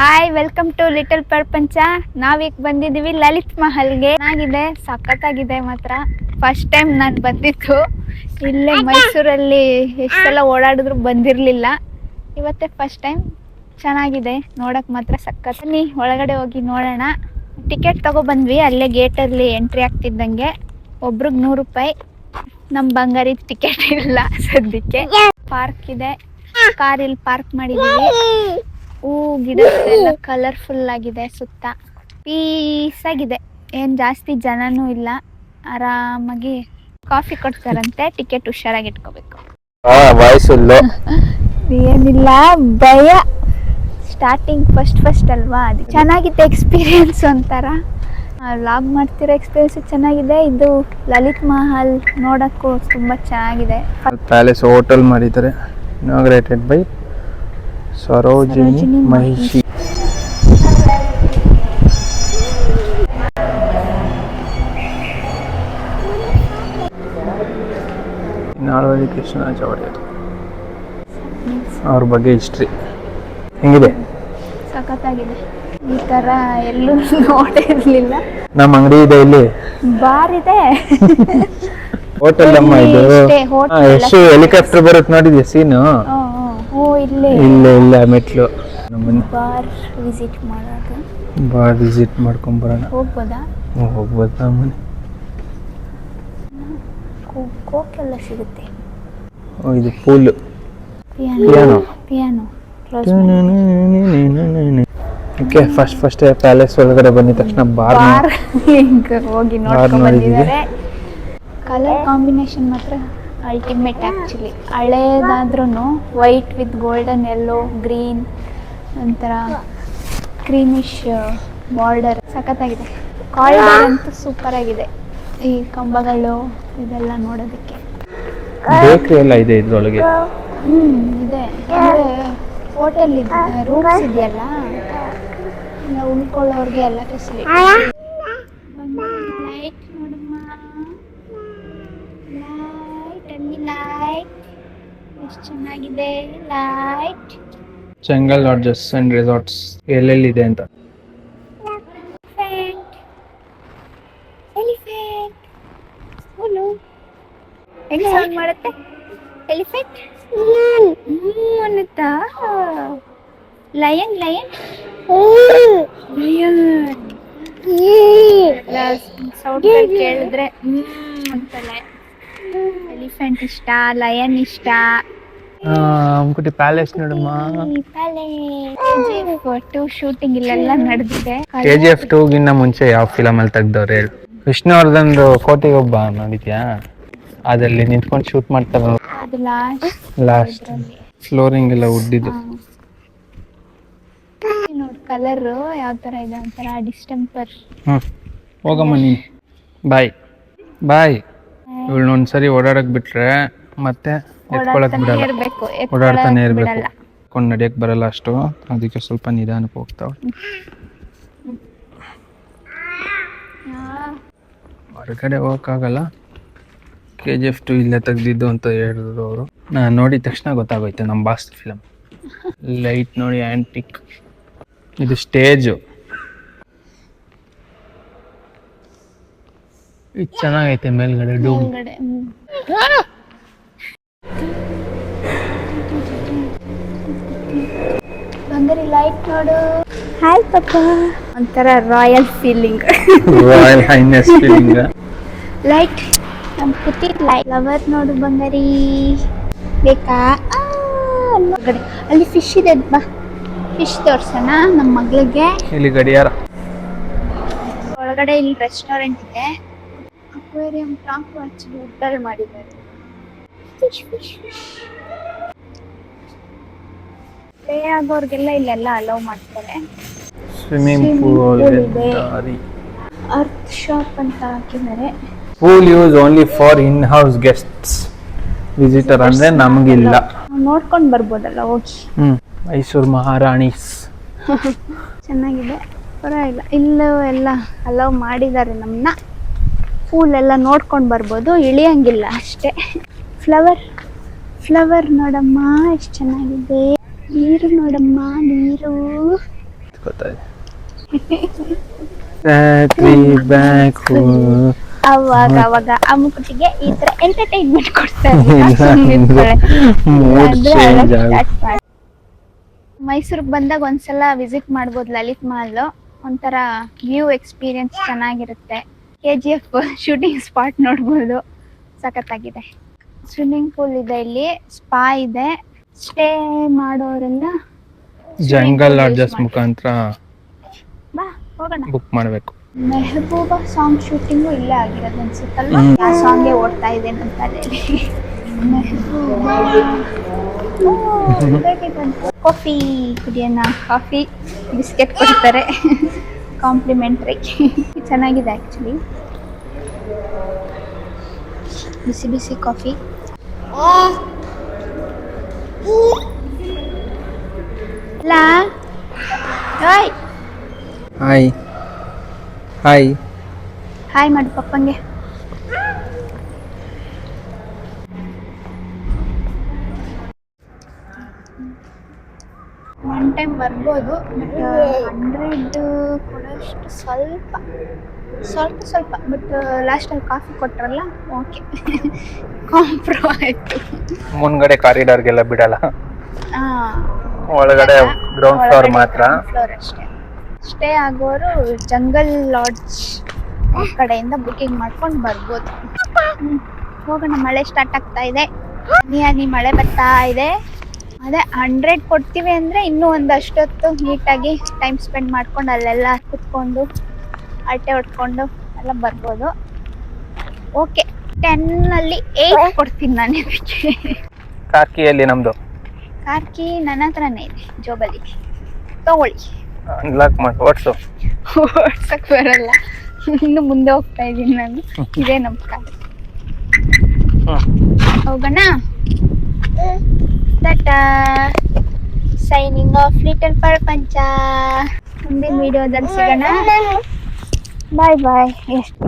Hi, welcome to little ಪ್ರಪಂಚ. ನಾವೀಗ ಬಂದಿದ್ದೀವಿ ಲಲಿತ್ ಮಹಲ್ಗೆ. ಚೆನ್ನಾಗಿದೆ, ಸಖತ್ತಾಗಿದೆ ಮಾತ್ರ. ಫಸ್ಟ್ ಟೈಮ್ ನಾನು ಬಂದಿದ್ದು ಇಲ್ಲೇ ಮೈಸೂರಲ್ಲಿ. ಎಷ್ಟು ಸಲ ಓಡಾಡಿದ್ರು ಬಂದಿರಲಿಲ್ಲ, ಇವತ್ತೇ ಫಸ್ಟ್ ಟೈಮ್. ಚೆನ್ನಾಗಿದೆ, ನೋಡಕ್ ಮಾತ್ರ ಸಖತ್. ಬನ್ನಿ ಒಳಗಡೆ ಹೋಗಿ ನೋಡೋಣ. ಟಿಕೆಟ್ ತಗೊಬಂದ್ವಿ, ಅಲ್ಲೇ ಗೇಟಲ್ಲಿ ಎಂಟ್ರಿ ಆಗ್ತಿದ್ದಂಗೆ. ಒಬ್ರಿಗೆ 100 ರೂಪಾಯಿ. ನಮ್ಮ ಬಂಗಾರಿ ಟಿಕೆಟ್ ಇಲ್ಲ ಸದ್ಯಕ್ಕೆ. ಪಾರ್ಕ್ ಇದೆ, ಕಾರ್ ಇಲ್ಲಿ ಪಾರ್ಕ್ ಮಾಡಿದೀವಿ. ಗಿಡ ಎಲ್ಲ ಕಲರ್ಫುಲ್ ಆಗಿದೆ, ಸುತ್ತ ಪೀಸ್ ಆಗಿದೆ. ಏನ್ ಜಾಸ್ತಿ ಜನನೂ ಇಲ್ಲ, ಆರಾಮಾಗಿ ಕಾಫಿ ಕೊಡ್ತಾರಂತೆ. ಟಿಕೆಟ್ ಹುಷಾರಾಗಿ ಇಟ್ಕೋಬೇಕು. ಏನಿಲ್ಲ, ಭಯ ಸ್ಟಾರ್ಟಿಂಗ್ ಫಸ್ಟ್ ಅಲ್ವಾ, ಅದು ಚೆನ್ನಾಗಿದೆ ಎಕ್ಸ್ಪೀರಿಯನ್ಸ್. ಒಂಥರ ಲಾಗ್ ಮಾಡ್ತಿರೋ ಎಕ್ಸ್ಪೀರಿಯನ್ಸ್ ಚೆನ್ನಾಗಿದೆ. ಇದು ಲಲಿತ್ ಮಹಲ್ ನೋಡಕ್ಕೂ ತುಂಬಾ ಚೆನ್ನಾಗಿದೆ. ಪ್ಯಾಲೇಸ್ ಹೋಟೆಲ್ ಮಾಡಿದ್ದಾರೆ, ಇನಾಗ್ರೇಟೆಡ್ ಬೈ ಸರೋಜಿನಿ ಮಹಿಷಿ. ನಾಲ್ವಡಿ ಕೃಷ್ಣರಾಜ ಒಡೆಯರ್ ಅವ್ರ ಬಗ್ಗೆ ಹಿಸ್ಟ್ರಿ ಹೆಂಗಿದೆ? ಸಖತ್ತಾಗಿದೆ. ಈ ತರ ಎಲ್ಲೂ ನೋಡಿರ್ಲಿಲ್ಲ. ನಮ್ಮ ಅಂಗಡಿ ಇದೆ, ಇಲ್ಲಿ ಬಾರ್ ಇದೆ, ಹೋಟೆಲ್ ಅಮ್ಮ ಇದು. ಎಷ್ಟು ಹೆಲಿಕಾಪ್ಟರ್ ಬರುತ್ತೆ ನೋಡಿದ್ಯಾ ಸೀನು? ಇಲ್ಲ ಮೆಟ್ಲು. ಬಾರ್ ವಿಸಿಟ್ ಮಾಡೋದು, ಬಾರ್ ವಿಸಿಟ್ ಮಾಡ್ಕೊಂಡ್ ಬರೋಣ. ಹೋಗ್ಬೋದಾ? ಹೋಗ್ಬೋದಾ? ಮನೆ ಕೋಕೆಲ್ಲ ಸಿಗುತ್ತೆ. ಇದು pool, piano. Okay, first palace ಒಳಗಡೆ ಬಂದಿದ ತಕ್ಷಣ ಬಾರ್ ಹೋಗಿ ನೋಡ್ಕೊಂಡ್ ಬಂದಿದ್ದಾರೆ. ಕಲರ್ ಕಾಂಬಿನೇಷನ್ ಮಾತ್ರ ಅಲ್ಟಿಮೇಟ್. ಆ್ಯಕ್ಚುಲಿ ಹಳೇದಾದ್ರೂ white with golden, yellow, green, ಒಂಥರ ಕ್ರೀಮಿಶ್ ಬಾರ್ಡರ್, ಸಖತ್ತಾಗಿದೆ. ಕಾರಿಡಾರ್ ಅಂತೂ ಸೂಪರ್ ಆಗಿದೆ. ಈ ಕಂಬಗಳು ಇದೆಲ್ಲ ನೋಡೋದಕ್ಕೆ. ಬೇಕರಿ ಎಲ್ಲ ಇದೆ ಇದ್ರೊಳಗೆ. ಇದೆ, ಅಂದರೆ ಹೋಟೆಲ್ ಇದೆ, ರೂಮ್ಸ್ ಇದೆಯಲ್ಲ, ಉಳ್ಕೊಳ್ಳೋರ್ಗೆ ಎಲ್ಲ ಫೆಸಿಲಿಟಿ. ಲೈಟ್ ನೋಡಮ್ಮ, ಲೈಟ್ ಎಷ್ಟು ಚೆನ್ನಾಗಿದೆ. Light Jungle Lodges and Resorts ಎಲ್ಲೆಲ್ಲಿದೆ ಅಂತ. ಎಲಿಫೆಂಟ್ ಹೆಂಗ್ ಸೌಂಡ್ ಮಾಡುತ್ತೆ? ಎಲಿಫೆಂಟ್ ಅನ್ನುತ್ತಾ? ಲಯನ್ ಸೌಂಡ್ ಕೇಳಿದ್ರೆ ಅಂತಲೇ. ಎಲಿಫೆಂಟ್ ಇಷ್ಟ, ಲಯನ್ ಇಷ್ಟ. ಅಂಕುಟಿ ಪ್ಯಾಲೇಸ್ ನೋಡಮ್ಮ. KGF2 ಶೂಟಿಂಗ್ ಇಲ್ಲೆಲ್ಲ ನಡೆದಿದೆ. KGF 2 ಗಿನ್ನ ಮುಂಚೆ ಯಾವ ಫಿಲಮ್ ಅಲ್ಲಿ ತೆಗ್ದವ್ರು ಹೇಳು? ವಿಷ್ಣುವರ್ಧನ್ದು ಕೋಟೆಗೆ ಒಬ್ಬ ನೋಡಿದ್ಯಾ? ಅದಲ್ಲಿ ನಿಂತ್ಕೊಂಡು ಶೂಟ್ ಮಾಡ್ತಾರ. ಅದು ಲಾಸ್ಟ್ ಫ್ಲೋರಿಂಗ್ ಎಲ್ಲ ಉಡ್ಡಿದ್ದು ನೋಡಿ. ಕಲರ್ ಯಾವ ತರ ಇದೆ, ಒಂಥರ ಡಿಸ್ಟೆಂಪರ್. ಹೋಗಮ್ಮ ನೀ. ಬಾಯ್. ಇವಳು ಒಂದ್ಸರಿ ಓಡಾಡಕ್ ಬಿಟ್ರೆ ಮತ್ತೆ ಎತ್ಕೊಳಕ್ ಬಿಡಲ್ಲ. ಓಡಾಡ್ತಾನೆ ಇರ್ಬೇಕು. ಕೊಂಡು ನಡಿಯಕ್ ಬರಲ್ಲ ಅಷ್ಟು, ಅದಕ್ಕೆ ಸ್ವಲ್ಪ ನಿಧಾನಕ್ಕೆ ಹೋಗ್ತಾವ. ಹೊರಗಡೆ ಹೋಗಕ್ಕಾಗಲ್ಲ. KGF 2 ಇಲ್ಲೇ ತೆಗ್ದಿದ್ದು ಅಂತ ಹೇಳಿದ್ರು ಅವರು. ನಾನು ನೋಡಿದ ತಕ್ಷಣ ಗೊತ್ತಾಗೋಯ್ತು, ನಮ್ಮ ಬಾಸ್ ಫಿಲಮ್. ಲೈಟ್ ನೋಡಿ, ಆಂಟಿಕ್. ಇದು ಸ್ಟೇಜು. ಇದು ಚೆನ್ನಾಗೈತೆ ಮೇಲ್ಗಡೆ ಡೂಮ್. ಬಂಗಾರಿ ಲೈಟ್ ನೋಡು. ಹಾಯ್ ಪಾಪ. ಒಂಥರ royal feeling. Royal highness feeling. Light ನಮ್ಮ ಪುಟ್ಟಿ ಲೈಟ್. ಲವರ್ ನೋಡು ಬಂಗಾರಿ, ಬೇಕಾ? ಅಲ್ಲಿ ಫಿಶ್ ಇದೆ, ಬಾ ಫಿಶ್ ತೋರ್ಸೋಣ ನಮ್ಮ ಮಗಳಿಗೆ. ಇಲ್ಲಿ ಗಡಿಯಾರ. ಒಳಗಡೆ ಇಲ್ಲಿ ರೆಸ್ಟೋರೆಂಟ್ ಇದೆ. ಅಕ್ವೇರಿಯಂ ಟಾಪ್ ಆಕ್ಚುಲಿ ವುಡ್ಡಲ್ಲಿ ಮಾಡಿದ್ದಾರೆ. ಫಿಶ್ ಪ್ಲೇ ಆಗೋರ್ಗೆಲ್ಲ ಇಲ್ಲೆಲ್ಲ ಅಲೌ ಮಾಡ್ತಾರೆ. ಸ್ವಿಮ್ಮಿಂಗ್ ಪೂಲ್ ಇದೆ. ಅರ್ತ್ ಶಾಪ್ ಅಂತ ಹಾಕಿದ್ದಾರೆ. Pool use only for in house guests. Visitor ಅಂದ್ರೆ ನಮಗಿಲ್ಲ. ನೋಡ್ಕೊಂಡು ಬರ್ಬೋದಲ್ಲ ಹೋಗಿ. ಮೈಸೂರು ಮಹಾರಾಣೀಸ್. ಚೆನ್ನಾಗಿದೆ, ಪರವಾಗಿಲ್ಲ. ಇಲ್ಲೂ ಎಲ್ಲ ಅಲೌ ಮಾಡಿದ್ದಾರೆ ನಮ್ಮನ್ನ. ಪೂಲ್ ಎಲ್ಲ ನೋಡ್ಕೊಂಡು ಬರ್ಬೋದು, ಇಳಿಯಂಗಿಲ್ಲ ಅಷ್ಟೇ. ಫ್ಲವರ್ ನೋಡಮ್ಮ, ಎಷ್ಟು ಚೆನ್ನಾಗಿದೆ. ನೀರು ನೋಡಮ್ಮ, ನೀರು ಗೊತ್ತಾಯ್ತು. ಬ್ಯಾಕ್ ಅವಾಗ ಅವಾಗ ಆ ಮುಕುಟಿಗೆ ಈ ತರ ಎಂಟರ್ಟೈನ್ಮೆಂಟ್ ಕೊಡ್ತಾರೆ. ಮೈಸೂರಿಗೆ ಬಂದಾಗ ಒಂದ್ಸಲ ವಿಸಿಟ್ ಮಾಡ್ಬೋದು ಲಲಿತ್ ಮಹಲ್. ಒಂಥರ ವ್ಯೂ ಎಕ್ಸ್ಪೀರಿಯನ್ಸ್ ಚೆನ್ನಾಗಿರುತ್ತೆ. KGF ಶೂಟಿಂಗ್ ಸ್ಪಾಟ್ ನೋಡ್ಬೋದು, ಸಖತ್ತಾಗಿದೆ. ಸ್ವಿಮ್ಮಿಂಗ್ ಪೂಲ್ ಇದೆ ಇಲ್ಲಿ, ಸ್ಪಾ ಇದೆ. ಸ್ಟೇ ಮಾಡೋರೆಲ್ಲ ಜಂಗಲ್ ಲಾಡ್ಜಸ್ ಮುಖಾಂತರ ಬಾ ಹೋಗೋಣ. ಬುಕ್ ಮಾಡಬೇಕು. ಮೆಹಬೂಬಾ ಸಾಂಗ್ ಶೂಟಿಂಗು ಇಲ್ಲೇ ಆಗಿರೋದು ಅನ್ಸುತ್ತಲ್ವಾ? ಆ ಸಾಂಗೇ ಓಡ್ತಾ ಇದೆ ನಮ್ಮ ತಲೆಯಲ್ಲಿ. ಮೆಹಬೂಬಾ. ಕಾಫಿ ಕುಡಿಯೋಣ. ಕಾಫಿ ಬಿಸ್ಕೆಟ್ ಕೊಡ್ತಾರೆ ಕಾಂಪ್ಲಿಮೆಂಟ್ರಿ. ಚೆನ್ನಾಗಿದೆ ಆ್ಯಕ್ಚುಲಿ. ಬಿಸಿ ಬಿಸಿ ಕಾಫಿ. ಹಾಯ್ ಹಾಯ್ ಹಾಯ್ ಮಾಡಿ ಪಪ್ಪಂಗೆ. ಒನ್ ಟೈಮ್ ಬರ್ಬೋದು, ಬಟ್ 100 ಕೊಡೋಷ್ಟು ಸ್ವಲ್ಪ ಬಟ್ ಲಾಸ್ಟಲ್ಲಿ ಕಾಫಿ ಕೊಟ್ರಲ್ಲ, ಓಕೆ ಕಾಂಪ್ರೋ ಆಯಿತು. ಮುಂದ್ಗಡೆ ಕಾರಿಡಾರ್ಗೆಲ್ಲ ಬಿಡಲ್ಲ, ಹಾಂ ಒಳಗಡೆ ಗ್ರೌಂಡ್ ಫ್ಲೋರ್ ಮಾತ್ರ. ಫ್ಲೋರ್ ಅಷ್ಟೇ. ಸ್ಟೇ ಆಗೋರು ಜಂಗಲ್ ಲಾಡ್ಜ್ ಕಡೆಯಿಂದ ಬುಕಿಂಗ್ ಮಾಡ್ಕೊಂಡು ಬರ್ಬೋದು. ಹೋಗೋಣ. ಮಳೆ ಸ್ಟಾರ್ಟ್ ಆಗ್ತಾ ಇದೆ, ಹನಿ ಮಳೆ ಬರ್ತಾ ಇದೆ. ಅದೇ 100 ಕೊಡ್ತೀವಿ ಅಂದರೆ ಇನ್ನೂ ಒಂದಷ್ಟೊತ್ತು ನೀಟಾಗಿ ಟೈಮ್ ಸ್ಪೆಂಡ್ ಮಾಡ್ಕೊಂಡು ಅಲ್ಲೆಲ್ಲ ಕುತ್ಕೊಂಡು ಅಳತೆ ಹೊಡ್ಕೊಂಡು ಎಲ್ಲ ಬರ್ಬೋದು. ಓಕೆ, 10 8 ಕೊಡ್ತೀನಿ ನಾನು ಇದಕ್ಕೆ. ಕಾರ್ಕಿಯಲ್ಲಿ ನಮ್ದು ಕಾರ್ಕಿ ನನ್ನ ಹತ್ರನೇ ಇದೆ ಜೋಬಲ್ಲಿ, ತಗೊಳ್ಳಿ. ಅನ್ಲಾಕ್ ಮಾಡಿ ಓಡಿಸು. ಓಡ್ಸಕ್ ಬರಲ್ಲ, ಇನ್ನು ಮುಂದೆ ಹೋಗ್ತಾ ಇದ್ದೀನಿ ನಾನು. ಇದೇ ನಮ್ಮ ಕಾರ್. ಹೋಗೋಣ. ಟಾಟಾ, ಸೈನಿಂಗ್ ಆಫ್ ಲಿಟಲ್ ಪ್ರಪಂಚ. ಮುಂದಿನ ವಿಡಿಯೋದಲ್ಲಿ ಸಿಗೋಣ. ಬಾಯ್ ಬಾಯ್. ಎಷ್ಟು